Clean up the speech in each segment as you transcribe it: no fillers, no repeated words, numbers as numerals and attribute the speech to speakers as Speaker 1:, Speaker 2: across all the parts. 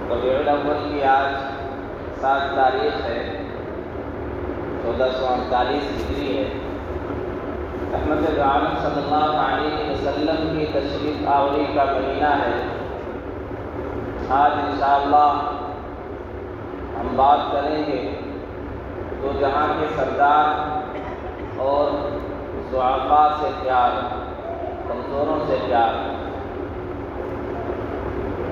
Speaker 1: ربیع الاول کی آج 7 تاریخ ہے، 1448 ہجری ہے۔ رحمت عالم صلی اللہ علیہ وسلم کی تشریف آوری کا مہینہ ہے۔ آج انشاءاللہ ہم بات کریں گے دو جہاں کے سردار اور ضعفاء سے پیار، کمزوروں سے پیار۔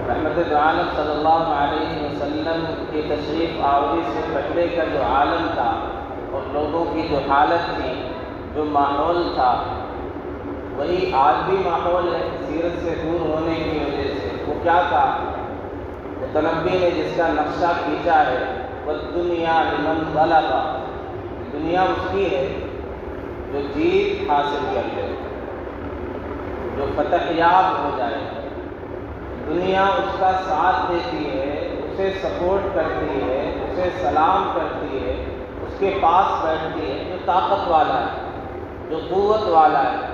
Speaker 1: رحمت عالم صلی اللہ علیہ وسلم کی تشریف آوری سے پہلے کا جو عالم تھا اور لوگوں کی جو حالت تھی، جو ماحول تھا، وہی آج بھی ماحول ہے سیرت سے دور ہونے کی وجہ سے۔ وہ کیا تھا؟ متنبی نے جس کا نقشہ کھینچا ہے، وَالدُّنْيَا لِمَنْ غَلَبَ، دنیا اس کی ہے جو جیت حاصل کر لے، جو فتح یاب ہو جائے۔ دنیا اس کا ساتھ دیتی ہے، اسے سپورٹ کرتی ہے، اسے سلام کرتی ہے، اس کے پاس بیٹھتی ہے جو طاقت والا ہے، جو قوت والا ہے،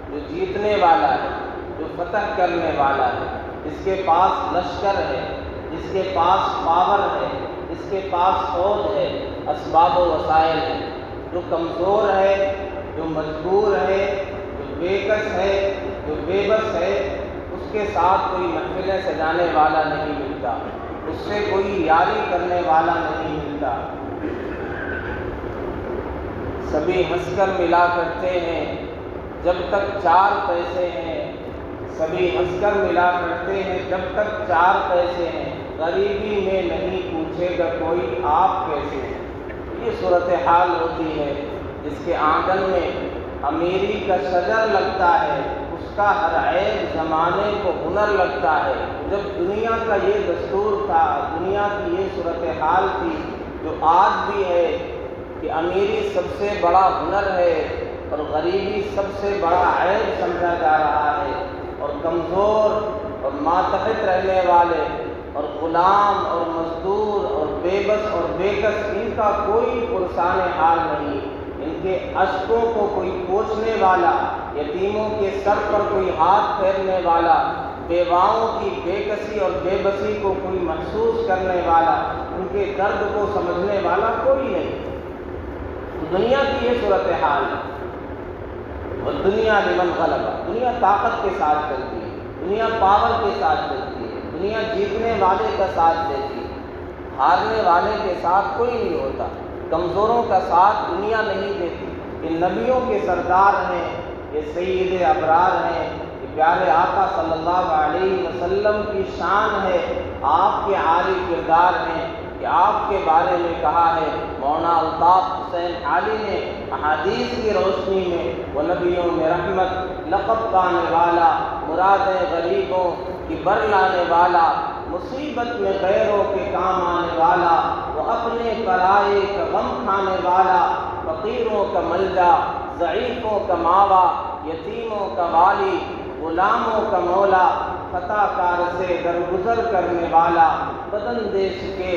Speaker 1: جو جیتنے والا ہے، جو فتح کرنے والا ہے، جس کے پاس لشکر ہے، جس کے پاس پاور ہے، جس کے پاس فوج ہے، اسباب و وسائل ہے۔ جو کمزور ہے، جو مجبور ہے، جو بے کس ہے، جو بے بس ہے، اس کے ساتھ کوئی محفلیں سجانے والا نہیں ملتا، اس سے کوئی یاری کرنے والا نہیں ملتا۔ سبھی ہنس کر ملا کرتے ہیں جب تک 4 پیسے ہیں، سبھی ہنس کر ملا کرتے ہیں جب تک 4 پیسے ہیں، غریبی میں نہیں پوچھے گا کوئی آپ کیسے ہیں۔ یہ صورتحال ہوتی ہے جس کے آنگن میں امیری کا شجر لگتا ہے، اس کا ہر عیب زمانے کو ہنر لگتا ہے۔ جب دنیا کا یہ دستور تھا، دنیا کی یہ صورتحال تھی جو آج بھی ہے کہ امیری سب سے بڑا ہنر ہے اور غریبی سب سے بڑا عیب سمجھا جا رہا ہے، اور کمزور اور ماتحت رہنے والے اور غلام اور مزدور اور بے بس اور بے کس، ان کا کوئی پرسان حال نہیں، ان کے اشکوں کو کوئی پوچھنے والا، یتیموں کے سر پر کوئی ہاتھ پھیرنے والا، بیواؤں کی بے کسی اور بے بسی کو کوئی محسوس کرنے والا، ان کے درد کو سمجھنے والا کوئی نہیں۔ دنیا کی یہ صورتحال ہے۔ وَالدُّنْيَا لِمَنْ غَلَبَ، دنیا طاقت کے ساتھ چلتی ہے، دنیا پاور کے ساتھ چلتی ہے، دنیا جیتنے والے کا ساتھ دیتی ہے، ہارنے والے کے ساتھ کوئی نہیں ہوتا، کمزوروں کا ساتھ دنیا نہیں دیتی۔ یہ نبیوں کے سردار ہیں، یہ سید ابرار ہیں، یہ پیارے آقا صلی اللہ علیہ وسلم کی شان ہے، آپ کے عالی کردار ہیں کہ آپ کے بارے میں کہا ہے مولانا الطاف حسین علی نے احادیث کی روشنی میں، وہ نبیوں میں رحمت، لقب پانے والا، مرادیں غریبوں کی بر لانے والا، مصیبت میں غیروں کے کام آنے والا، وہ اپنے پرائے کا غم کھانے والا، فقیروں کا ملجا، ضعیفوں کا ماوا، یتیموں کا والی، غلاموں کا مولا، خطا کار سے درگزر کرنے والا، بدن دیش کے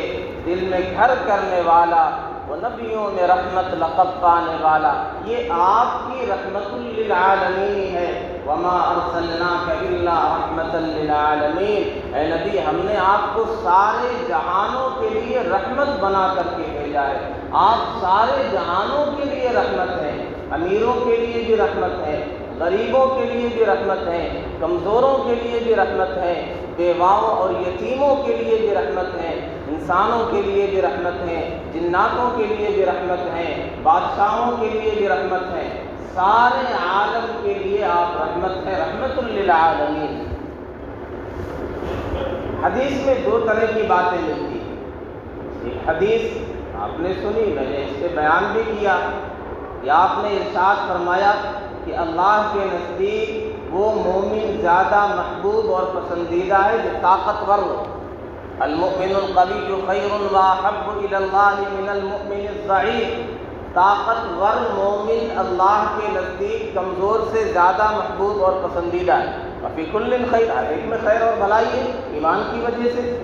Speaker 1: دل میں گھر کرنے والا، وہ نبیوں میں رحمت لقب پانے والا۔ یہ آپ کی رحمت للعالمین ہے۔ وما ارسلناک الا رحمۃ للعالمین، اے نبی ہم نے آپ کو سارے جہانوں کے لیے رحمت بنا کر کے بھیجا ہے۔ آپ سارے جہانوں کے لیے رحمت ہیں، امیروں کے لیے بھی رحمت ہے، غریبوں کے لیے بھی رحمت ہے، کمزوروں کے لیے بھی رحمت ہے، بیواؤں اور یتیموں کے لیے بھی رحمت ہے، انسانوں کے لیے بھی رحمت ہے، جناتوں کے لیے بھی رحمت ہے، بادشاہوں کے لیے بھی رحمت ہے، سارے عالم کے لیے آپ رحمت ہیں، رحمت للعالمین۔ حدیث میں 2 طرح کی باتیں ملتی ہیں۔ ایک حدیث آپ نے سنی، میں نے اس پہ بیان بھی کیا کہ آپ نے ارشاد فرمایا کہ اللہ کے نزدیک وہ مومن زیادہ محبوب اور پسندیدہ ہے جو طاقتور ہو۔ المؤمن القوی خیر واحب الی اللہ من المؤمن الضعیف، طاقتور مومن اللہ کے نزدیک کمزور سے زیادہ محبوب اور پسندیدہ ہے۔ وفی کل خیر، ہر ایک میں خیر اور بھلائی ہے ایمان کی وجہ سے۔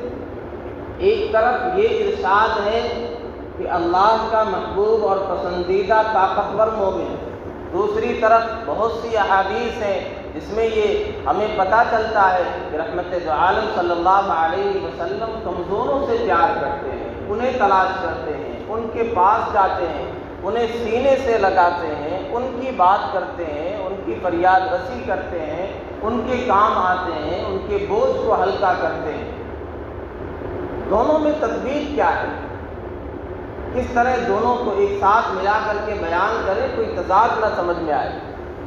Speaker 1: ایک طرف یہ ارشاد ہے کہ اللہ کا محبوب اور پسندیدہ طاقتور مومن، دوسری طرف بہت سی احادیث ہیں جس میں یہ ہمیں پتہ چلتا ہے کہ رحمت دو عالم صلی اللہ علیہ وسلم کمزوروں سے پیار کرتے ہیں، انہیں تلاش کرتے ہیں، ان کے پاس جاتے ہیں، انہیں سینے سے لگاتے ہیں، ان کی بات کرتے ہیں، ان کی فریاد رسی کرتے ہیں، ان کے کام آتے ہیں، ان کے بوجھ کو ہلکا کرتے ہیں۔ دونوں میں تطبیق کیا ہے؟ کس طرح دونوں کو ایک ساتھ ملا کر کے بیان کرے، کوئی تضاد نہ سمجھ میں آئے۔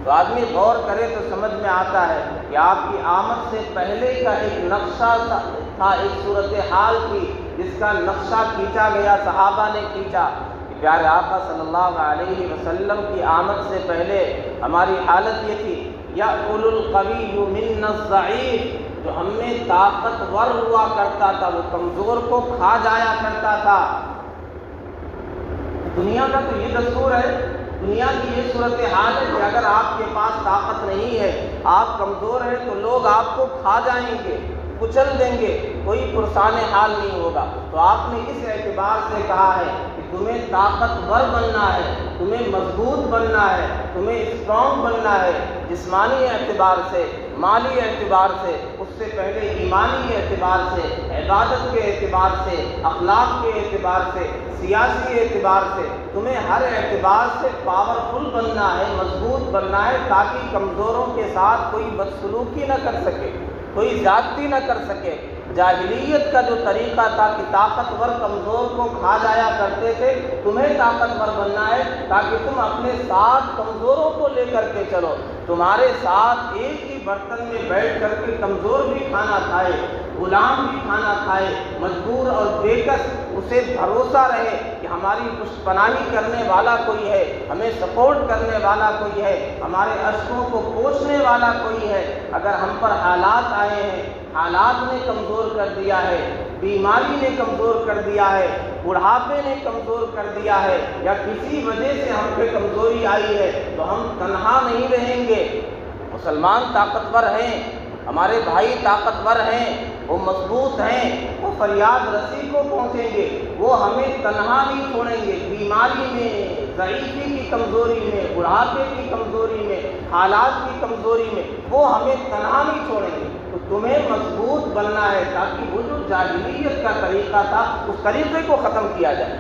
Speaker 1: تو آدمی غور کرے تو سمجھ میں آتا ہے کہ آپ کی آمد سے پہلے کا ایک نقشہ تھا، ایک صورتحال تھی جس کا نقشہ کھینچا گیا، صحابہ نے کھینچا کہ پیارے آقا صلی اللہ علیہ وسلم کی آمد سے پہلے ہماری حالت یہ تھی، یأکل القوی منا الضعیف، جو ہم میں طاقتور ہوا کرتا تھا وہ کمزور کو کھا جایا کرتا تھا۔ دنیا کا تو یہ دستور ہے، دنیا کی یہ صورتحال ہے کہ اگر آپ کے پاس طاقت نہیں ہے، آپ کمزور ہیں، تو لوگ آپ کو کھا جائیں گے، کچل دیں گے، کوئی پرسان حال نہیں ہوگا۔ تو آپ نے اس اعتبار سے کہا ہے کہ تمہیں طاقتور بننا ہے، تمہیں مضبوط بننا ہے، تمہیں اسٹرانگ بننا ہے، جسمانی اعتبار سے، مالی اعتبار سے، اس سے پہلے ایمانی اعتبار سے، عبادت کے اعتبار سے، اخلاق کے اعتبار سے، سیاسی اعتبار سے، تمہیں ہر اعتبار سے پاورفل بننا ہے، مضبوط بننا ہے، تاکہ کمزوروں کے ساتھ کوئی بدسلوکی نہ کر سکے، کوئی زیادتی نہ کر سکے۔ جاہلیت کا جو طریقہ تھا کہ طاقتور کمزور کو کھا جایا کرتے تھے، تمہیں طاقتور بننا ہے تاکہ تم اپنے ساتھ کمزوروں کو لے کر کے چلو، تمہارے ساتھ ایک ہی برتن میں بیٹھ کر کے کمزور بھی کھانا کھائے، غلام بھی کھانا کھائے، مجبور اور بےکس اسے بھروسہ رہے کہ ہماری پشت پناہی کرنے والا کوئی ہے، ہمیں سپورٹ کرنے والا کوئی ہے، ہمارے اشکوں کو پوچھنے والا کوئی ہے۔ اگر ہم پر حالات آئے ہیں، حالات نے کمزور کر دیا ہے، بیماری نے کمزور کر دیا ہے، بڑھاپے نے کمزور کر دیا ہے، یا کسی وجہ سے ہم پہ کمزوری آئی ہے، تو ہم تنہا نہیں رہیں گے۔ مسلمان طاقتور ہیں، ہمارے بھائی طاقتور ہیں، وہ مضبوط ہیں، وہ فریاد رسی کو پہنچیں گے، وہ ہمیں تنہا نہیں چھوڑیں گے۔ بیماری میں، ضعیفی کی کمزوری میں، بڑھاپے کی کمزوری میں، حالات کی کمزوری میں وہ ہمیں تنہا نہیں چھوڑیں گے۔ تو تمہیں مضبوط بننا ہے تاکہ وہ جو جاہلیت کا طریقہ تھا اس طریقے کو ختم کیا جائے۔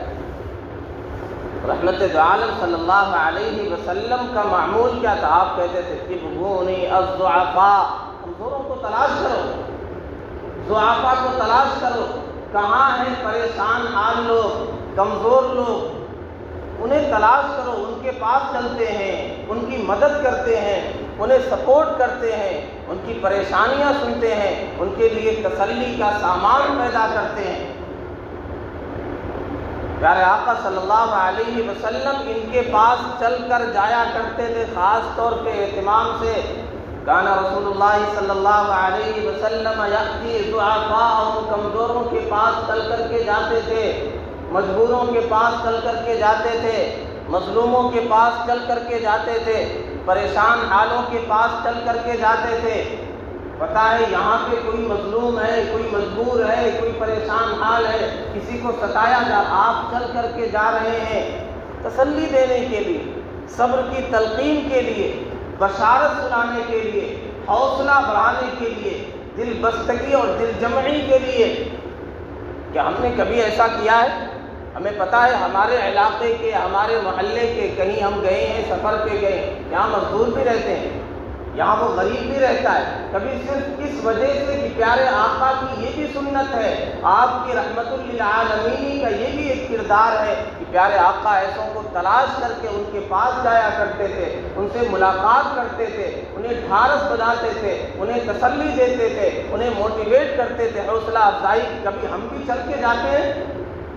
Speaker 1: رحمت دو عالم صلی اللہ علیہ وسلم کا معمول کیا تھا؟ آپ کہتے تھے ابغونی الضعفاء، کمزوروں کو تلاش کرو، ضعفاء کو تلاش کرو، کہاں ہیں پریشان حال لوگ، کمزور لوگ، انہیں تلاش کرو، ان کے پاس چلتے ہیں، ان کی مدد کرتے ہیں، انہیں سپورٹ کرتے ہیں، ان کی پریشانیاں سنتے ہیں، ان کے لیے تسلی کا سامان پیدا کرتے ہیں۔ پیارے آقا صلی اللہ علیہ وسلم ان کے پاس چل کر جایا کرتے تھے، خاص طور پہ اہتمام سے۔ کان رسول اللہ صلی اللہ علیہ وسلم یأتی ضعفاء، کمزوروں کے پاس چل کر کے جاتے تھے، مجبوروں کے پاس چل کر کے جاتے تھے، مظلوموں کے پاس چل کر کے جاتے تھے، پریشان حالوں کے پاس چل کر کے جاتے تھے۔ پتہ ہے یہاں پہ کوئی مظلوم ہے، کوئی مجبور ہے، کوئی پریشان حال ہے، کسی کو ستایا جا، آپ چل کر کے جا رہے ہیں تسلی دینے کے لیے، صبر کی تلقین کے لیے، بشارت سنانے کے لیے، حوصلہ بڑھانے کے لیے، دل بستگی اور دل جمعی کے لیے۔ کیا ہم نے کبھی ایسا کیا ہے؟ ہمیں پتہ ہے ہمارے علاقے کے، ہمارے محلے کے، کہیں ہم گئے ہیں، سفر پہ گئے، یہاں مزدور بھی رہتے ہیں، یہاں وہ غریب بھی رہتا ہے، کبھی صرف اس وجہ سے کہ پیارے آقا کی یہ بھی سنت ہے، آپ کی رحمت للعالمین کا یہ بھی ایک کردار ہے کہ پیارے آقا ایسوں کو تلاش کر کے ان کے پاس جایا کرتے تھے، ان سے ملاقات کرتے تھے، انہیں ڈھارس بجاتے تھے، انہیں تسلی دیتے تھے، انہیں موٹیویٹ کرتے تھے، حوصلہ افزائی۔ کبھی ہم بھی چل کے جاتے ہیں،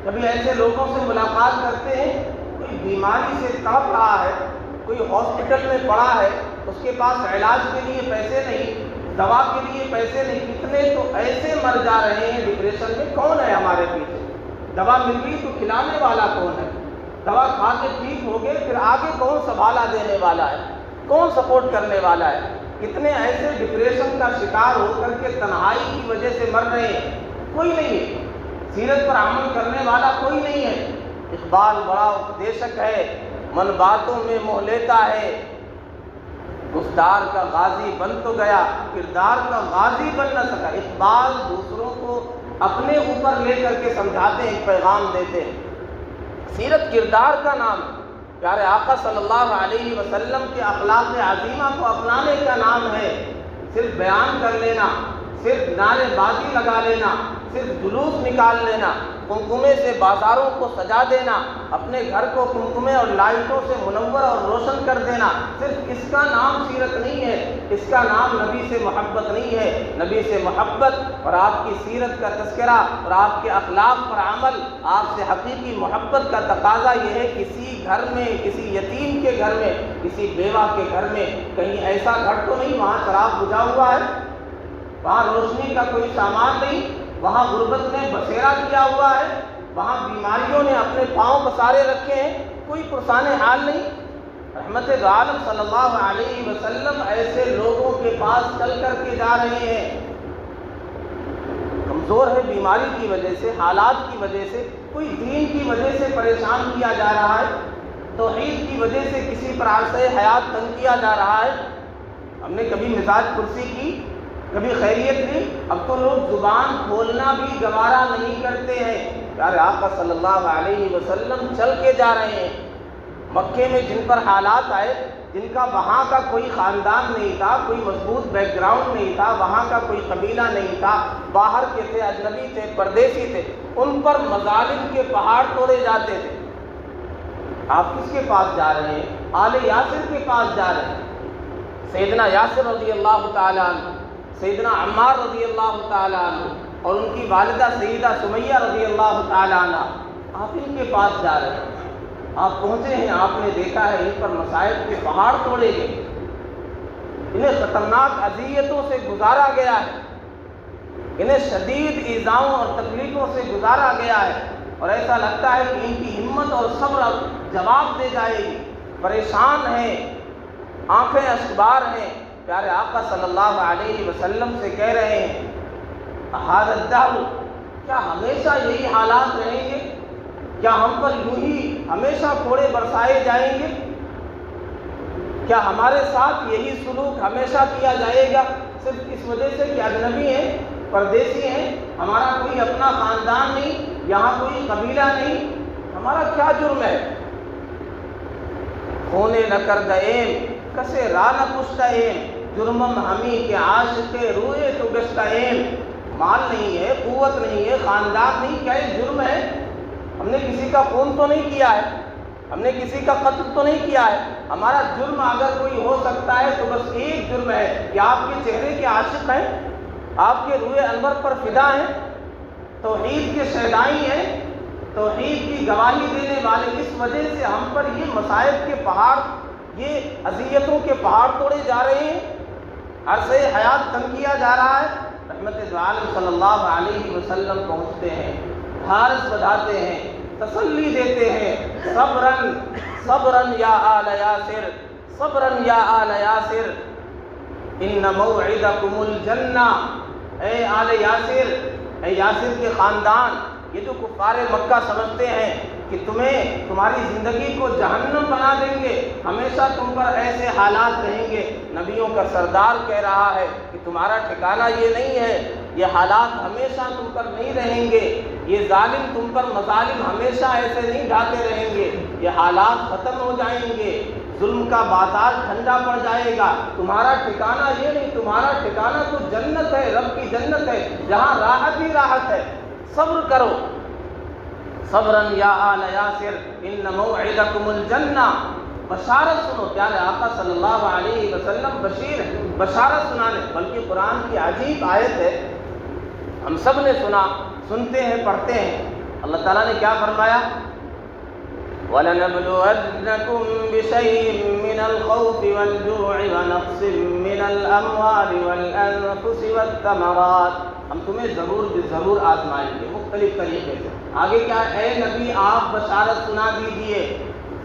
Speaker 1: کبھی ایسے لوگوں سے ملاقات کرتے ہیں، کوئی بیماری سے تڑپ رہا ہے، کوئی ہاسپٹل میں پڑا ہے، اس کے پاس علاج کے لیے پیسے نہیں، دوا کے لیے پیسے نہیں، کتنے تو ایسے مر جا رہے ہیں ڈپریشن میں۔ کون ہے ہمارے پیچھے؟ دوا مل گئی تو کھلانے والا کون ہے؟ دوا کھا کے ٹھیک ہو گئے، پھر آگے کون سنبھالا دینے والا ہے؟ کون سپورٹ کرنے والا ہے؟ کتنے ایسے ڈپریشن کا شکار ہو کر کے تنہائی کی وجہ سے مر رہے ہیں، کوئی نہیں ہے، سیرت پر عمل کرنے والا کوئی نہیں ہے۔ اقبال بڑا اپدیشک ہے، من باتوں میں موہ لیتا ہے، گفتار کا غازی بن تو گیا، کردار کا غازی بن نہ سکا۔ اقبال دوسروں کو اپنے اوپر لے کر کے سمجھاتے ہیں، پیغام دیتے ہیں۔ سیرت کردار کا نام ہے۔ پیارے آقا صلی اللہ علیہ وسلم کے اخلاق عظیمہ کو اپنانے کا نام ہے۔ صرف بیان کر لینا، صرف نعرے بازی لگا لینا، صرف جلوس نکال لینا، قمقمے سے بازاروں کو سجا دینا، اپنے گھر کو قمقمے اور لائٹوں سے منور اور روشن کر دینا، صرف اس کا نام سیرت نہیں ہے۔ اس کا نام نبی سے محبت نہیں ہے۔ نبی سے محبت اور آپ کی سیرت کا تذکرہ اور آپ کے اخلاق پر عمل، آپ سے حقیقی محبت کا تقاضا یہ ہے کسی گھر میں، کسی یتیم کے گھر میں، کسی بیوہ کے گھر میں کہیں ایسا گھر تو نہیں وہاں چراغ بجھا ہوا ہے، وہاں روشنی کا کوئی سامان نہیں، وہاں غربت نے بسیرا کیا ہوا ہے، وہاں بیماریوں نے اپنے پاؤں پسارے رکھے ہیں، کوئی پرسان حال نہیں۔ رحمت دو عالم صلی اللہ علیہ وسلم ایسے لوگوں کے پاس چل کر کے جا رہے ہیں، کمزور ہے بیماری کی وجہ سے، حالات کی وجہ سے، کوئی دین کی وجہ سے پریشان کیا جا رہا ہے، توحید کی وجہ سے کسی پر عرصہ حیات تنگ کیا جا رہا ہے۔ ہم نے کبھی مزاج پرسی کی، کبھی خیریت لی، اب تو لوگ زبان کھولنا بھی گوارا نہیں کرتے ہیں۔ پیارے آقا صلی اللہ علیہ وسلم چل کے جا رہے ہیں۔ مکے میں جن پر حالات آئے، جن کا وہاں کا کوئی خاندان نہیں تھا، کوئی مضبوط بیک گراؤنڈ نہیں تھا، وہاں کا کوئی قبیلہ نہیں تھا، باہر کے تھے، اجنبی تھے، پردیسی تھے، ان پر مظالم کے پہاڑ توڑے جاتے تھے۔ آپ کس کے پاس جا رہے ہیں؟ آل یاسر کے پاس جا رہے ہیں۔ سیدنا یاسر رضی اللہ تعالیٰ عنہ، سیدنا عمار رضی اللہ تعالیٰ عنہ اور ان کی والدہ سیدہ سمیہ رضی اللہ تعالیٰ عنہ، آپ ان کے پاس جا رہے ہیں۔ آپ پہنچے ہیں، آپ نے دیکھا ہے ان پر مصائب کے پہاڑ توڑے گئے، انہیں خطرناک اذیتوں سے گزارا گیا ہے، انہیں شدید ایذاؤں اور تکلیفوں سے گزارا گیا ہے، اور ایسا لگتا ہے کہ ان کی ہمت اور صبر جواب دے جائے گی۔ پریشان ہیں، آنکھیں اشکبار ہیں۔ پیارے آقا صلی اللہ علیہ وسلم سے کہہ رہے ہیں، ھذا الدہر، کیا ہمیشہ یہی حالات رہیں گے؟ کیا ہم پر یوں ہی ہمیشہ کوڑے برسائے جائیں گے؟ کیا ہمارے ساتھ یہی سلوک ہمیشہ کیا جائے گا صرف اس وجہ سے کہ اجنبی ہیں، پردیسی ہیں، ہمارا کوئی اپنا خاندان نہیں، یہاں کوئی قبیلہ نہیں، ہمارا کیا جرم ہے؟ خونے نہ کردیم کسے را نہ پشتیم، جرمم ہمیں کے عاشق روئے تو گشتیم۔ مال نہیں ہے، قوت نہیں ہے، خاندان نہیں، کیا یہ جرم ہے؟ ہم نے کسی کا خون تو نہیں کیا ہے، ہم نے کسی کا قتل تو نہیں کیا ہے۔ ہمارا جرم اگر کوئی ہو سکتا ہے تو بس ایک جرم ہے کہ آپ کے چہرے کے عاشق ہیں، آپ کے روئے انور پر فدا ہیں، توحید کے شہدائی ہیں، توحید کی گواہی دینے والے۔ اس وجہ سے ہم پر یہ مصائب کے پہاڑ، یہ اذیتوں کے پہاڑ توڑے جا رہے ہیں، عرصہ حیات تنگ کیا جا رہا ہے۔ رحمت دو عالم صلی اللہ علیہ وسلم پہنچتے ہیں، حارث بجھاتے ہیں، تسلی دیتے ہیں، صبرن صبرن یا آل یاسر، صبرن یا آل یاسر، ان موعدکم الجنہ۔ اے آل یاسر، اے یاسر کے خاندان، یہ جو کفار مکہ سمجھتے ہیں کہ تمہیں تمہاری زندگی کو جہنم بنا دیں گے، ہمیشہ تم پر ایسے حالات رہیں گے، نبیوں کا سردار کہہ رہا ہے کہ تمہارا ٹھکانہ یہ نہیں ہے، یہ حالات ہمیشہ تم پر نہیں رہیں گے، یہ ظالم تم پر مظالم ہمیشہ ایسے نہیں ڈھاتے رہیں گے، یہ حالات ختم ہو جائیں گے، ظلم کا بازار ٹھنڈا پڑ جائے گا، تمہارا ٹھکانہ یہ نہیں، تمہارا ٹھکانہ تو جنت ہے، رب کی جنت ہے، جہاں راحت ہی راحت ہے۔ صبر کرو، صبرن یا آل یاسر ان موعدکم الجنہ۔ بشارت سنو، پیارے آقا صلی اللہ علیہ وسلم بشیر ہیں، بشارت سنانے، بلکہ قرآن کی عجیب آیت ہے، ہم سب نے سنا، سنتے ہیں، پڑھتے ہیں۔ اللہ تعالیٰ نے کیا فرمایا؟ وَلَنَبْلُوَنَّكُمْ بِشَيْءٍ مِّنَ الْخَوْفِ وَالْجُوعِ وَنَقْصٍ مِّنَ الْأَمْوَالِ وَالْأَنفُسِ وَالثَّمَرَاتِ۔ ہم تمہیں ضرور آزمائیں گے مختلف طریقے سے۔ آگے کیا؟ اے نبی آپ بشارت سنا دیجئے۔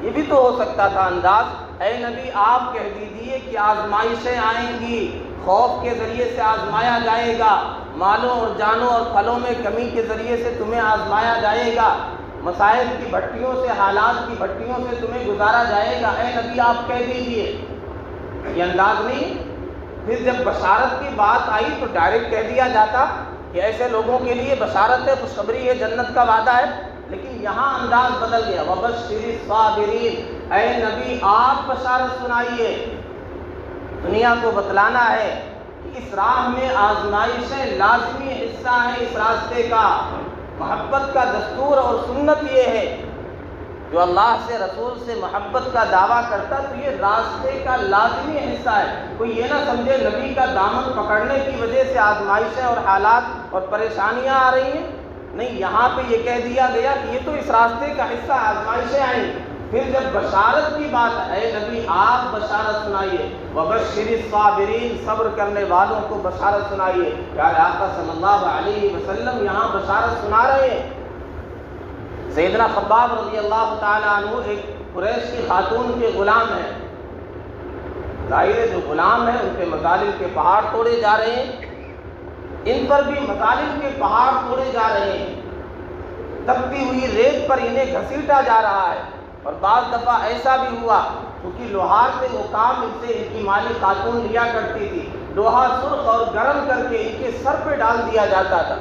Speaker 1: یہ بھی تو ہو سکتا تھا انداز، اے نبی آپ کہہ دیجئے کہ آزمائشیں آئیں گی، خوف کے ذریعے سے آزمایا جائے گا، مالوں اور جانوں اور پھلوں میں کمی کے ذریعے سے تمہیں آزمایا جائے گا، مصائب کی بھٹیوں سے، حالات کی بھٹیوں سے تمہیں گزارا جائے گا۔ اے نبی آپ کہہ دیجئے یہ انداز نہیں۔ پھر جب بشارت کی بات آئی تو ڈائریکٹ کہہ دیا جاتا کہ ایسے لوگوں کے لیے بشارت ہے، خوشخبری ہے، جنت کا وعدہ ہے، لیکن یہاں انداز بدل گیا، وَبَشِّرِ الصَّابِرِينَ، اے نبی آپ بشارت سنائیے۔ دنیا کو بتلانا ہے کہ اس راہ میں آزمائشیں لازمی حصہ ہیں اس راستے کا۔ محبت کا دستور اور سنت یہ ہے، جو اللہ سے رسول سے محبت کا دعویٰ کرتا تو یہ راستے کا لازمی حصہ ہے۔ کوئی یہ نہ سمجھے نبی کا دامن پکڑنے کی وجہ سے آزمائشیں اور حالات اور پریشانیاں آ رہی ہیں، نہیں، یہاں پہ یہ کہہ دیا گیا کہ یہ تو اس راستے کا حصہ، آزمائشیں آئیں۔ پھر جب بشارت کی بات ہے، اے نبی آپ بشارت سنائیے، وَبَشِّرِ الصَّابِرِينَ، صبر کرنے والوں کو بشارت سنائیے۔ پیارے آقا صلی اللہ علیہ وسلم یہاں بشارت سنا رہے ہیں۔ سیدنا خباب رضی اللہ تعالیٰ عنہ ایک قریش کی خاتون کے غلام ہیں۔ ظاہر ہے جو غلام ہیں ان کے مظالم کے پہاڑ توڑے جا رہے ہیں، ان پر بھی مظالم کے پہاڑ توڑے جا رہے ہیں، تپتی ہوئی ریت پر انہیں گھسیٹا جا رہا ہے۔ اور بعض دفعہ ایسا بھی ہوا، کیونکہ لوہار سے وہ کام ان سے ان کی مالی خاتون لیا کرتی تھی، لوہا سرخ اور گرم کر کے ان کے سر پہ ڈال دیا جاتا تھا،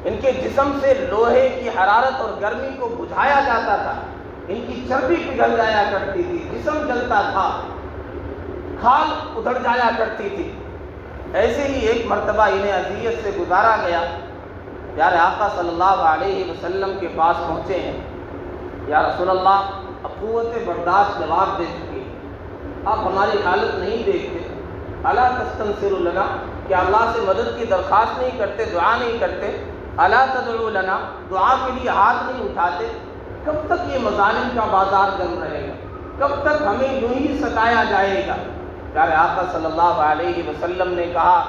Speaker 1: ان کے جسم سے لوہے کی حرارت اور گرمی کو بجھایا جاتا تھا، ان کی چربی پگھل جایا کرتی تھی، جسم جلتا تھا، کھال ادھڑ جایا کرتی تھی۔ ایسے ہی ایک مرتبہ انہیں اذیت سے گزارا گیا، پیارے آقا صلی اللہ علیہ وسلم کے پاس پہنچے ہیں، یا رسول اللہ اب قوت برداشت جواب دے چکی، آپ ہماری حالت نہیں دیکھتے، الا تستنصروا لنا، کہ اللہ سے مدد کی درخواست نہیں کرتے، دعا نہیں کرتے، الا تدعوا لنا، دعا کے لیے ہاتھ نہیں اٹھاتے، کب تک یہ مظالم کا بازار گرم رہے گا، کب تک ہمیں یوں ہی ستایا جائے گا؟ پیارے آقا صلی اللہ علیہ وسلم نے کہا،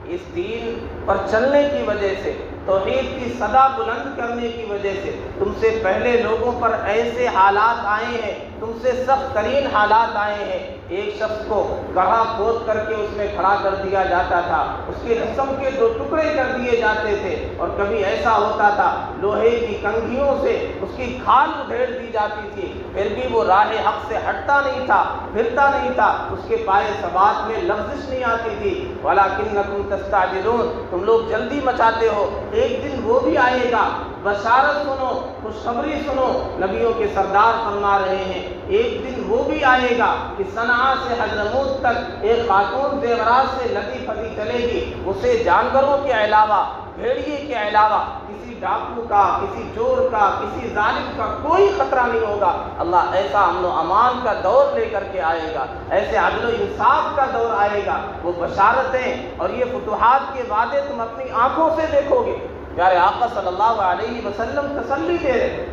Speaker 1: اس دین پر چلنے کی وجہ سے، توحید کی صدا بلند کرنے کی وجہ سے تم سے پہلے لوگوں پر ایسے حالات آئے ہیں، تم سے سخت ترین حالات آئے ہیں۔ ایک شخص کو گڑھا کھود کر کے اس میں کھڑا کر دیا جاتا تھا، اس کے جسم کے دو ٹکڑے کر دیے جاتے تھے، اور کبھی ایسا ہوتا تھا لوہے کی کنگھیوں سے اس کی کھال ادھیڑ دی جاتی تھی، پھر بھی وہ راہ حق سے ہٹتا نہیں تھا، پھرتا نہیں تھا، اس کے پائے ثبات میں لغزش نہیں آتی تھی۔ وَلَٰكِنَّكُمْ تَسْتَعْجِلُونَ، تم لوگ جلدی مچاتے ہو، ایک دن وہ بھی آئے گا، بشارت سنو، خوشخبری سنو، نبیوں کے سردار فرما رہے ہیں، ایک دن وہ بھی آئے گا کہ صنعاء سے حضرموت تک ایک خاتون زیورات سے لدی پھدی چلے گی، اسے جانوروں کے علاوہ، بھیڑیے کے علاوہ کسی ڈاکو کا، کسی چور کا، کسی ظالم کا کوئی خطرہ نہیں ہوگا۔ اللہ ایسا امن و امان کا دور لے کر کے آئے گا، ایسے عدل و انصاف کا دور آئے گا، وہ بشارتیں اور یہ فتوحات کے وعدے تم اپنی آنکھوں سے دیکھو گے۔ پیارے آقا صلی اللہ علیہ وسلم تسلی دے رہے،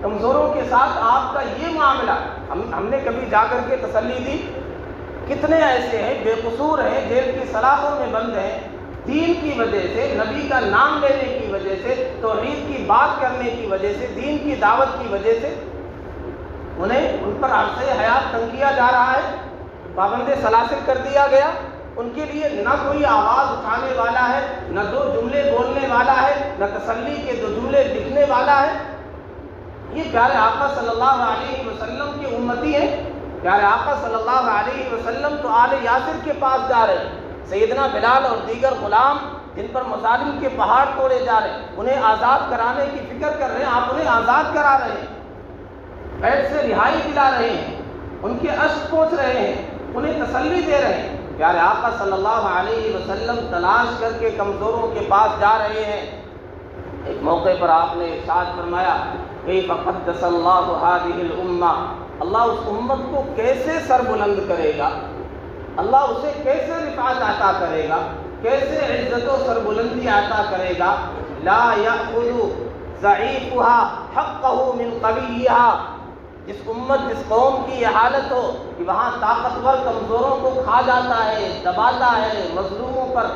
Speaker 1: کمزوروں کے ساتھ آپ کا یہ معاملہ، ہم نے کبھی جا کر کے تسلی دی؟ کتنے ایسے ہیں بے قصور ہیں، جیل کی سلاخوں میں بند ہیں، دین کی وجہ سے، نبی کا نام لینے کی وجہ سے، توحید کی بات کرنے کی وجہ سے، دین کی دعوت کی وجہ سے ان پر عرصہ حیات تنگ کیا جا رہا ہے، پابند سلاسل کر دیا گیا، ان کے لیے نہ کوئی آواز اٹھانے والا ہے، نہ دو جملے بولنے والا ہے، نہ تسلی کے دو جملے لکھنے والا ہے۔ یہ پیارے آقا صلی اللہ علیہ وسلم کی امتی ہیں۔ پیارے آقا صلی اللہ علیہ وسلم تو آل یاسر کے پاس جا رہے ہیں، سیدنا بلال اور دیگر غلام جن پر مظالم کے پہاڑ توڑے جا رہے ہیں، انہیں آزاد کرانے کی فکر کر رہے ہیں، آپ انہیں آزاد کرا رہے ہیں، قید سے رہائی دلا رہے ہیں، ان کے اشک پوچھ رہے ہیں، انہیں تسلی دے رہے ہیں۔ پیارے آقا صلی اللہ علیہ وسلم تلاش کر کے کمزوروں کے پاس جا رہے ہیں۔ ایک موقع پر آپ نے ارشاد فرمایا، کیف قدس اللہ هذه الامہ، اللہ اس امت کو کیسے سر بلند کرے گا، اللہ اسے کیسے رفعت عطا کرے گا، کیسے عزت و سر بلندی عطا کرے گا۔ لا یأخذ ضعیفها حقه من قویها، جس امت جس قوم کی یہ حالت ہو کہ وہاں طاقتور کمزوروں کو کھا جاتا ہے، دباتا ہے، مظلوموں پر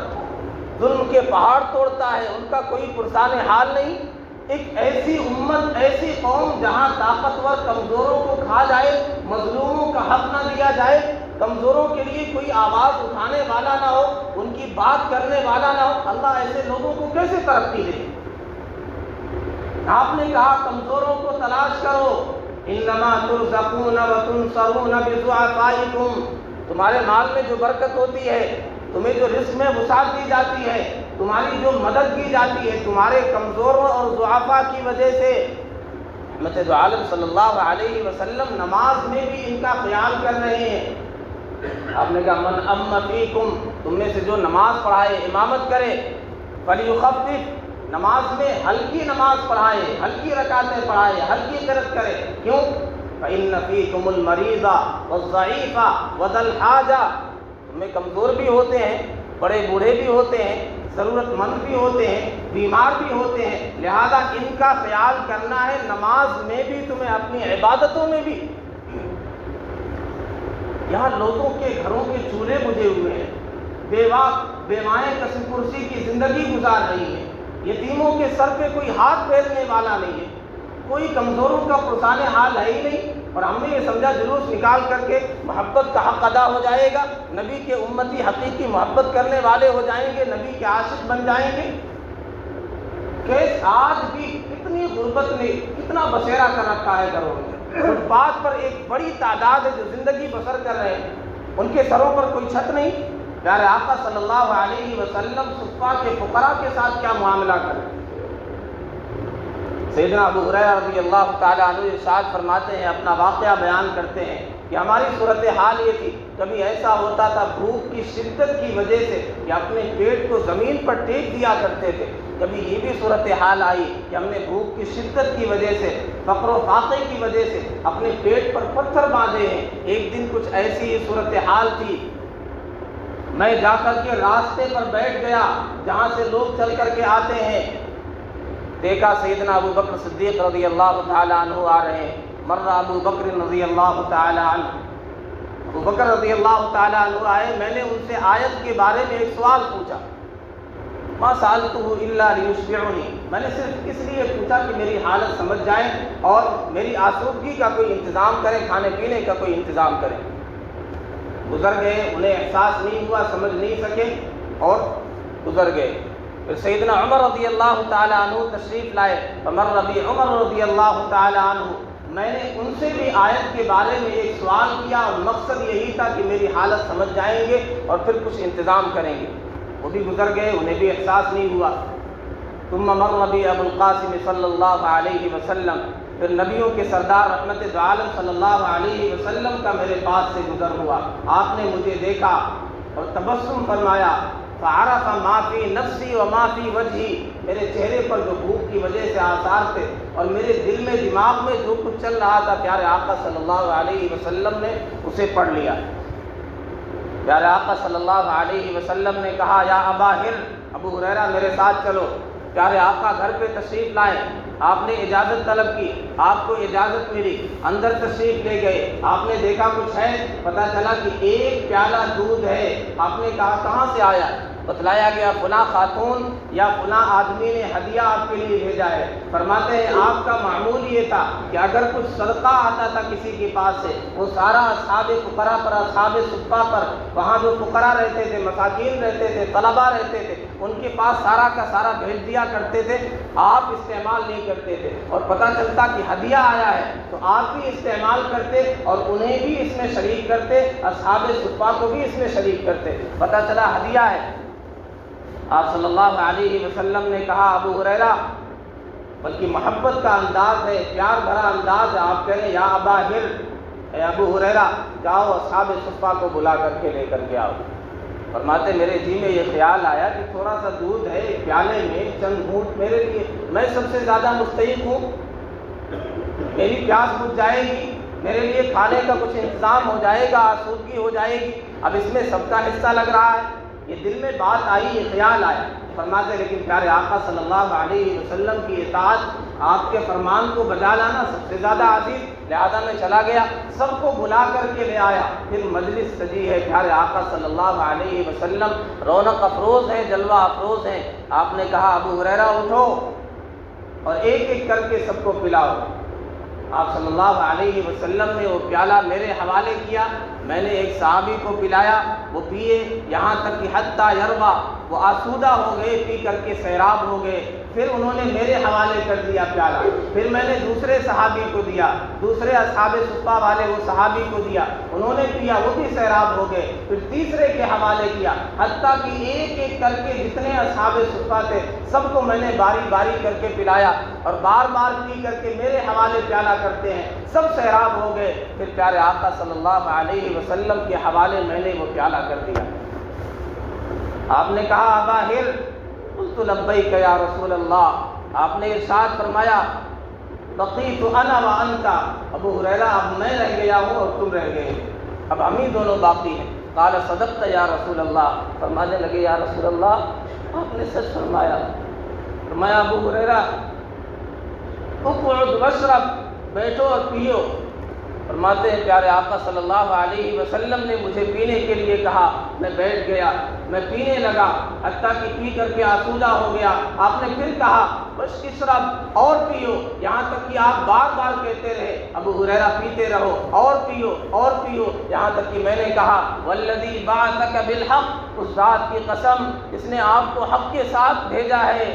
Speaker 1: ظلم کے پہاڑ توڑتا ہے، ان کا کوئی پرسان حال نہیں، ایک ایسی امت، ایسی قوم جہاں طاقتور کمزوروں کو کھا جائے، مظلوموں کا حق نہ دیا جائے، کمزوروں کے لیے کوئی آواز اٹھانے والا نہ ہو، ان کی بات کرنے والا نہ ہو، اللہ ایسے لوگوں کو کیسے ترقی دے؟ آپ نے کہا کمزوروں کو تلاش کرو، انما ترزقون وتنصرون بضعفائکم، تمہارے مال میں جو برکت ہوتی ہے، تمہیں جو رزق میں وسعت دی جاتی ہے، تمہاری جو مدد کی جاتی ہے، تمہارے کمزوروں اور ضعفاء کی وجہ سے رحمت دو عالم صلی اللہ علیہ وسلم نماز میں بھی ان کا خیال کر رہے ہیں۔ آپ نے کہا من ام فیکم، تم میں سے جو نماز پڑھائے، امامت کرے، فلیخفف، نماز میں ہلکی نماز پڑھائے، ہلکی رکعتیں پڑھائے، ہلکی قرات کرے۔ کیوں؟ فإن فیکم المریض والضعیف وذا الحاجہ، تم میں کمزور بھی ہوتے ہیں، بڑے بوڑھے بھی ہوتے ہیں، ضرورت مند بھی ہوتے ہیں، بیمار بھی ہوتے ہیں، لہذا ان کا خیال کرنا ہے نماز میں بھی، تمہیں اپنی عبادتوں میں بھی۔ یہاں لوگوں کے گھروں کے چولہے بجھے ہوئے ہیں، بیوائیں کسم کرسی کی زندگی گزار رہی ہیں، یتیموں کے سر پہ کوئی ہاتھ پھیرنے والا نہیں ہے، کوئی کمزوروں کا پرسان حال ہے ہی نہیں، اور ہم نے یہ سمجھا جلوس نکال کر کے محبت کا حق ادا ہو جائے گا، نبی کے امتی حقیقی محبت کرنے والے ہو جائیں گے، نبی کے عاشق بن جائیں گے۔ کہ آج بھی کتنی غربت نے کتنا بسیرا کر رکھا ہے گھروں میں، اس بات پر ایک بڑی تعداد ہے جو زندگی بسر کر رہے ہیں، ان کے سروں پر کوئی چھت نہیں۔ پیارے آقا صلی اللہ علیہ وسلم صفا کے فقراء کے ساتھ کیا معاملہ کریں۔ سیدنا ابو ہریرہ رضی اللہ تعالیٰ عنہ ارشاد فرماتے ہیں، اپنا واقعہ بیان کرتے ہیں کہ ہماری صورتحال یہ تھی، کبھی ایسا ہوتا تھا بھوک کی شدت کی وجہ سے کہ اپنے پیٹ کو زمین پر ٹیک دیا کرتے تھے، کبھی یہ بھی صورتحال آئی کہ ہم نے بھوک کی شدت کی وجہ سے، فقر و فاقے کی وجہ سے اپنے پیٹ پر پتھر باندھے ہیں۔ ایک دن کچھ ایسی صورتحال تھی، میں جا کر کے راستے پر بیٹھ گیا جہاں سے لوگ چل کر کے آتے ہیں، دیکھا سیدنا ابو بکر صدیق رضی اللہ تعالیٰ عنہ آ رہے ہیں، مر ابو بکر رضی اللہ تعالیٰ عنہ، ابو بکر رضی اللہ تعالیٰ عنہ آئے، میں نے ان سے آیت کے بارے میں ایک سوال پوچھا، ما سألته الا لیشبعنی، میں نے صرف اس لیے پوچھا کہ میری حالت سمجھ جائیں اور میری آسودگی کا کوئی انتظام کریں، کھانے پینے کا کوئی انتظام کریں۔ گزر گئے، انہیں احساس نہیں ہوا، سمجھ نہیں سکے اور گزر گئے۔ پھر سیدنا عمر رضی اللہ تعالیٰ عنہ تشریف لائے، فمر بی عمر رضی اللہ تعالیٰ عنہ، میں نے ان سے بھی آیت کے بارے میں ایک سوال کیا اور مقصد یہی تھا کہ میری حالت سمجھ جائیں گے اور پھر کچھ انتظام کریں گے۔ وہ بھی گزر گئے، انہیں بھی احساس نہیں ہوا۔ ثم مر بی ابو القاسم صلی اللہ علیہ وسلم، پھر نبیوں کے سردار رحمت دو عالم صلی اللہ علیہ وسلم کا میرے پاس سے گزر ہوا، آپ نے مجھے دیکھا اور تبسم فرمایا، فعرف ما فی نفسی و ما فی وجہی، میرے چہرے پر جو بھوک کی وجہ سے آثار تھے اور میرے دل میں دماغ میں جو کچھ چل رہا تھا، پیارے آقا صلی اللہ علیہ وسلم نے اسے پڑھ لیا۔ پیارے آقا صلی اللہ علیہ وسلم نے کہا، یا ابا ہر، ابو ہریرہ میرے ساتھ چلو۔ پیارے آقا گھر پہ تشریف لائے، آپ نے اجازت طلب کی، آپ کو اجازت ملی، اندر تشریف لے گئے، آپ نے دیکھا کچھ ہے، پتہ چلا کہ ایک پیالہ دودھ ہے۔ آپ نے کہا کہاں سے آیا؟ بتلایا گیا فلاں خاتون یا فلاں آدمی نے ہدیہ آپ کے لیے بھیجا ہے۔ فرماتے ہیں آپ کا معمول یہ تھا کہ اگر کچھ صدقہ آتا تھا کسی کے پاس سے، وہ سارا اصحاب فقراء پر، اصحاب صفہ پر، وہاں جو فقراء رہتے تھے، مساکین رہتے تھے، طلباء رہتے تھے، ان کے پاس سارا کا سارا بھیج دیا کرتے تھے، آپ استعمال نہیں کرتے تھے، اور پتہ چلتا کہ ہدیہ آیا ہے تو آپ بھی استعمال کرتے اور انہیں بھی اس میں شریک کرتے، اصحاب صفہ کو بھی اس میں شریک کرتے۔ پتہ چلا ہدیہ ہے۔ آپ صلی اللہ علیہ وسلم نے کہا، ابو ہریرہ، بلکہ محبت کا انداز ہے، پیار بھرا انداز ہے، آپ کہیں یا ابا ہر، اے ابو ہریرہ جاؤ اصحاب صفہ کو بلا کر کے لے کر کے آؤ۔ فرماتے میرے جی میں یہ خیال آیا کہ تھوڑا سا دودھ ہے ایک پیالے میں، چند گھونٹ میرے لیے، میں سب سے زیادہ مستحق ہوں، میری پیاس بجھ جائے گی، میرے لیے کھانے کا کچھ انتظام ہو جائے گا، آسودگی ہو جائے گی، اب اس میں سب کا حصہ لگ رہا ہے۔ یہ دل میں بات آئی، یہ خیال آیا۔ فرماتے لیکن پیارے آقا صلی اللہ علیہ وسلم کی اطاعت، آپ کے فرمان کو بجا لانا سب سے زیادہ عزیز، لہذا میں چلا گیا، سب کو بلا کر کے لے آیا۔ پھر مجلس سجی ہے، پیارے آقا صلی اللہ علیہ وسلم رونق افروز ہیں، جلوہ افروز ہیں۔ آپ نے کہا ابو ہریرہ اٹھو اور ایک ایک کر کے سب کو پلاؤ۔ آپ صلی اللہ علیہ وسلم نے وہ پیالہ میرے حوالے کیا، میں نے ایک صحابی کو پلایا، وہ پیے، یہاں تک کہ حتیٰ یروا، وہ آسودہ ہو گئے، پی کر کے سیراب ہو گئے۔ پھر انہوں نے میرے حوالے کر دیا پیالہ، پھر میں نے دوسرے صحابی کو دیا، دوسرے اصحاب صفہ والے وہ صحابی کو دیا، انہوں نے پیا، وہ بھی سیراب ہو گئے، پھر تیسرے کے حوالے کیا، حتیٰ کہ ایک ایک کر کے جتنے اصحاب صفہ تھے سب کو میں نے باری باری کر کے پلایا، اور بار بار پی کر کے میرے حوالے پیالہ کرتے ہیں، سب سیراب ہو گئے، پھر پیارے آقا صلی اللہ علیہ وسلم کے حوالے میں نے وہ پیالہ کر دیا۔ آپ نے کہا ابا ہر، قلت لبیک یا رسول اللہ، آپ نے ارشاد فرمایا بقیت انا وانت، ابو ہریرہ اب میں رہ گیا ہوں اور تم رہ گئے، اب ہم ہی دونوں باقی ہیں۔ قال صدقت یا رسول اللہ، فرمانے لگے یا رسول اللہ آپ نے سچ فرمایا۔ فرمایا ابو ہریرہ اقعد واشرب، بیٹھو اور پیو۔ فرماتے ہیں پیارے آقا صلی اللہ علیہ وسلم نے مجھے پینے کے لیے کہا، میں بیٹھ گیا، میں پینے لگا، حتیٰ کہ پی کر کے آسودہ ہو گیا۔ آپ نے پھر کہا بس اشرب، اور پیو، یہاں تک کہ آپ بار بار کہتے رہے ابو ہریرہ پیتے رہو، اور پیو اور پیو، یہاں تک کہ میں نے کہا والذی بعثک بالحق، اس ذات کی قسم جس نے آپ کو حق کے ساتھ بھیجا ہے،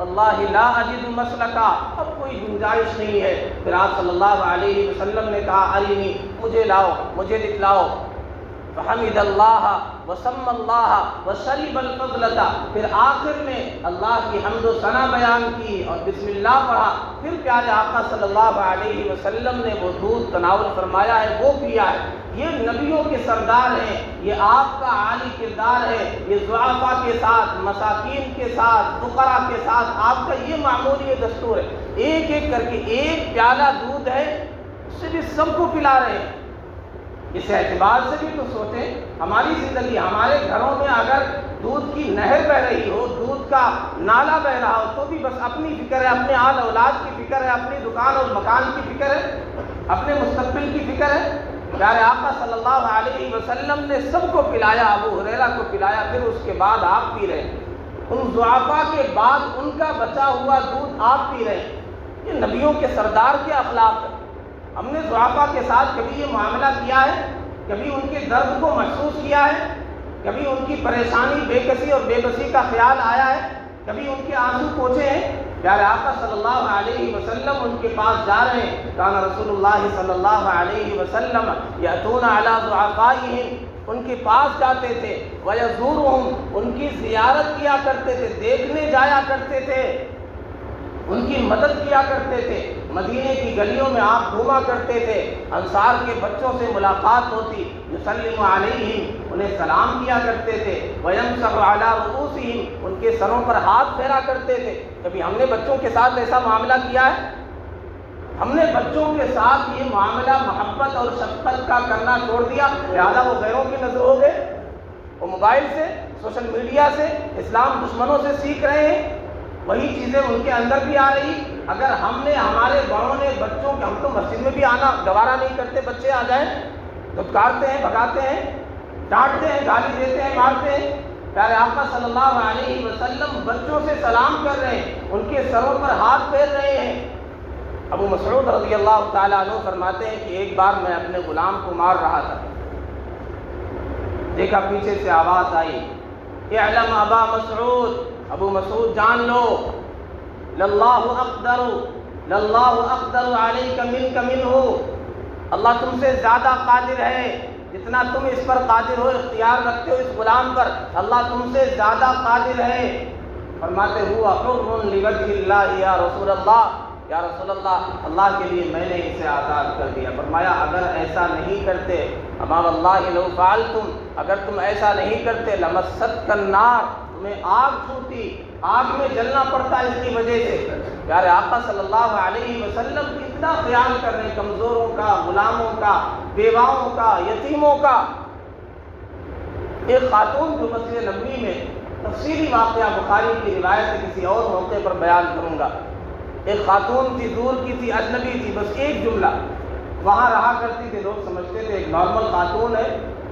Speaker 1: اللہ لا اجد مسلکا، اب کوئی گنجائش نہیں ہے۔ پھر آپ صلی اللہ علیہ وسلم نے کہا ارینی، مجھے لاؤ، مجھے دکھلاؤ۔ فحمد اللہ وسم اللہ وشرب الفضلۃ، پھر آخر میں اللہ کی حمد و ثنا بیان کی اور بسم اللہ پڑھا، پھر پیارے آقا صلی اللہ علیہ وسلم نے وہ دودھ تناول فرمایا ہے، وہ پیا ہے۔ یہ نبیوں کے سردار ہیں، یہ آپ کا عالی کردار ہے، یہ ضعفاء کے ساتھ، مساکین کے ساتھ، فقراء کے ساتھ آپ کا یہ معمولی دستور ہے۔ ایک ایک کر کے ایک پیالہ دودھ ہے، اس سے بھی سب کو پلا رہے ہیں۔ اس اعتبار سے بھی تو سوچیں، ہماری زندگی، ہمارے گھروں میں اگر دودھ کی نہر بہ رہی ہو، دودھ کا نالا بہ رہا ہو، تو بھی بس اپنی فکر ہے، اپنے آل اولاد کی فکر ہے، اپنی دکان اور مکان کی فکر ہے، اپنے مستقبل کی فکر ہے۔ پیارے آقا صلی اللہ علیہ وسلم نے سب کو پلایا، ابو ہریرہ کو پلایا، پھر اس کے بعد آپ پی رہے ہیں، ان ضعفاء کے بعد ان کا بچا ہوا دودھ آپ پی رہے ہیں۔ یہ نبیوں کے سردار کے اخلاق ہے۔ ہم نے ضعفاء کے ساتھ کبھی یہ معاملہ کیا ہے؟ کبھی ان کے درد کو محسوس کیا ہے؟ کبھی ان کی پریشانی، بے کسی اور بے بسی کا خیال آیا ہے؟ کبھی ان کے آنسو پوچھے ہیں؟ پیارے آقا صلی اللہ علیہ وسلم ان کے پاس جا رہے ہیں، کان رسول اللہ صلی اللہ علیہ وسلم یأتون علی ضعفائہم، ان کے پاس جاتے تھے، ویزورہم، ان کی زیارت کیا کرتے تھے، دیکھنے جایا کرتے تھے، ان کی مدد کیا کرتے تھے۔ مدینے کی گلیوں میں آپ گھوما کرتے تھے، انصار کے بچوں سے ملاقات ہوتی، یسلم علیہم، انہیں سلام کیا کرتے تھے، ویمسح علی رؤوسہم، ان کے سروں پر ہاتھ پھیرا کرتے تھے۔ کبھی ہم نے بچوں کے ساتھ ایسا معاملہ کیا ہے؟ ہم نے بچوں کے ساتھ یہ معاملہ محبت اور شفقت کا کرنا چھوڑ دیا، لہٰذا وہ غیروں کی نظر ہو گئے، وہ موبائل سے، سوشل میڈیا سے، اسلام دشمنوں سے سیکھ رہے ہیں، وہی چیزیں ان کے اندر بھی آ رہی۔ اگر ہم نے، ہمارے بڑوں نے بچوں کے، ہم تو مسجد میں بھی آنا گوارا نہیں کرتے، بچے آ جائیں دھتکارتے ہیں، بھگاتے ہیں، ڈانٹتے ہیں، گالی دیتے ہیں، مارتے ہیں۔ پیارے آقا صلی اللہ علیہ وسلم بچوں سے سلام کر رہے ہیں، ان کے سروں پر ہاتھ پھیر رہے ہیں۔ ابو مسعود رضی اللہ تعالیٰ عنہ فرماتے ہیں کہ ایک بار میں اپنے غلام کو مار رہا تھا، دیکھا پیچھے سے آواز آئی، اعلم ابا مسعود، ابو مسعود جان لو، للہ اقدر، للہ اقدر علیک منک منہ، اللہ تم سے زیادہ قادر ہے، جتنا تم اس پر قادر ہو، اختیار رکھتے ہو اس غلام پر، اللہ تم سے زیادہ قادر ہے۔ فرماتے ہوا حر لوجہ اللہ یا رسول اللہ، یا رسول اللہ، اللہ کے لیے میں نے اسے آزاد کر دیا۔ فرمایا اگر ایسا نہیں کرتے، امام اللہ لو فعلتم، اگر تم ایسا نہیں کرتے، لمست النار، تمہیں آگ چھوتی، آگ میں جلنا پڑتا اس کی وجہ سے۔ پیارے آقا صلی اللہ علیہ وسلم کتنا خیال کر رہے ہیں کمزوروں کا، غلاموں کا، بیواؤں کا، یتیموں کا۔ ایک خاتون جو مسجد نبوی میں، تفصیلی واقعہ بخاری کی روایت ہے، کسی اور موقع پر بیان کروں گا۔ ایک خاتون تھی، دور کی تھی، اجنبی تھی، بس ایک جملہ، وہاں رہا کرتی تھی، لوگ سمجھتے تھے ایک نارمل خاتون ہے،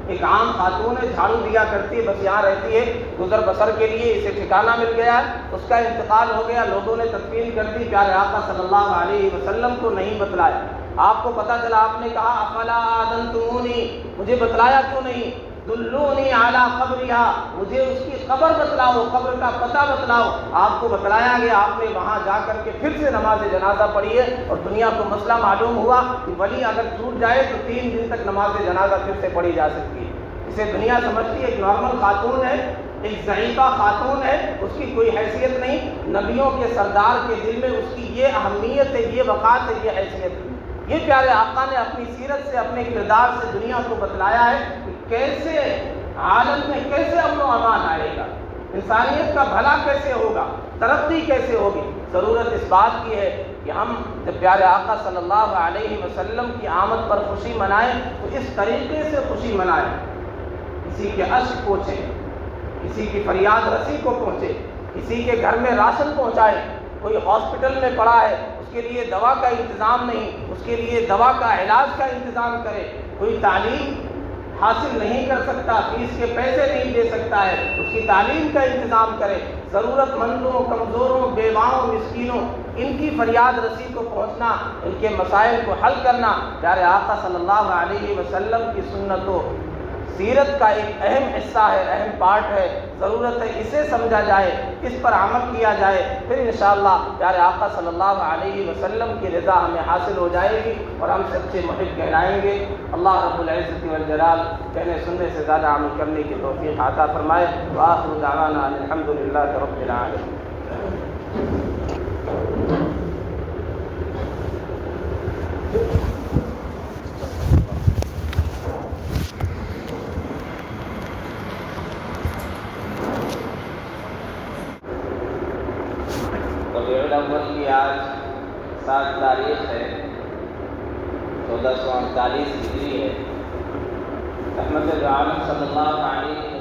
Speaker 1: ایک عام خاتون ہے، جھاڑو دیا کرتی ہے، بس یہاں رہتی ہے گزر بسر کے لیے، اسے ٹھکانہ مل گیا، اس کا انتقال ہو گیا، لوگوں نے تدفین کر دی۔ پیارے آقا صلی اللہ علیہ وسلم کو نہیں بتلایا۔ آپ کو پتہ چلا، آپ نے کہا افلا آذنتمونی، مجھے بتلایا کیوں نہیں؟ دلونی اعلی قبرہا، مجھے اس کی قبر بتلاؤ، قبر کا پتہ بتلاؤ۔ آپ کو بتلایا گیا، آپ نے وہاں جا کر کے پھر سے نماز جنازہ پڑھی ہے، اور دنیا کو مسئلہ معلوم ہوا کہ ولی اگر چھوٹ جائے تو 3 دن تک نماز جنازہ پھر سے پڑھی جا سکتی ہے۔ اسے دنیا سمجھتی ہے ایک نارمل خاتون ہے، ایک ضعیفہ خاتون ہے، اس کی کوئی حیثیت نہیں۔ نبیوں کے سردار کے دل میں اس کی یہ اہمیت ہے، یہ وقار ہے، یہ حیثیت ہے۔ یہ پیارے آقا نے اپنی سیرت سے، اپنے کردار سے دنیا کو بتلایا ہے کہ کیسے عالم میں کیسے امن و امان آئے گا، انسانیت کا بھلا کیسے ہوگا، ترقی کیسے ہوگی۔ ضرورت اس بات کی ہے کہ ہم جب پیارے آقا صلی اللہ علیہ وسلم کی آمد پر خوشی منائیں تو اس طریقے سے خوشی منائیں، کسی کے اشک پہنچے، کسی کی فریاد رسی کو پہنچے، کسی کے گھر میں راشن پہنچائے، کوئی ہاسپٹل میں پڑا ہے اس کے لیے دوا کا انتظام نہیں، اس کے لیے دوا کا علاج کا انتظام کرے، کوئی تعلیم حاصل نہیں کر سکتا، فیس کے پیسے نہیں دے سکتا ہے، اس کی تعلیم کا انتظام کرے۔ ضرورت مندوں، کمزوروں، بیواؤں، مسکینوں، ان کی فریاد رسی کو پہنچنا، ان کے مسائل کو حل کرنا پیارے آقا صلی اللہ علیہ وسلم کی سنت و سیرت کا ایک اہم حصہ ہے، اہم پارٹ ہے۔ ضرورت ہے اسے سمجھا جائے، اس پر عمل کیا جائے، پھر انشاءاللہ پیارے آقا صلی اللہ علیہ وسلم کی رضا ہمیں حاصل ہو جائے گی اور ہم سچے محب کہلائیں گے۔ اللہ رب العزت والجلال کہنے سننے سے زیادہ عمل کرنے کی توفیق عطا فرمائے۔ وآخر دعوانا ان الحمدللہ رب العالمین۔ ربیع الاول کی آج 7 تاریخ ہے، 1448 ہجری ہے۔ رحمت عالم صلی اللہ علیہ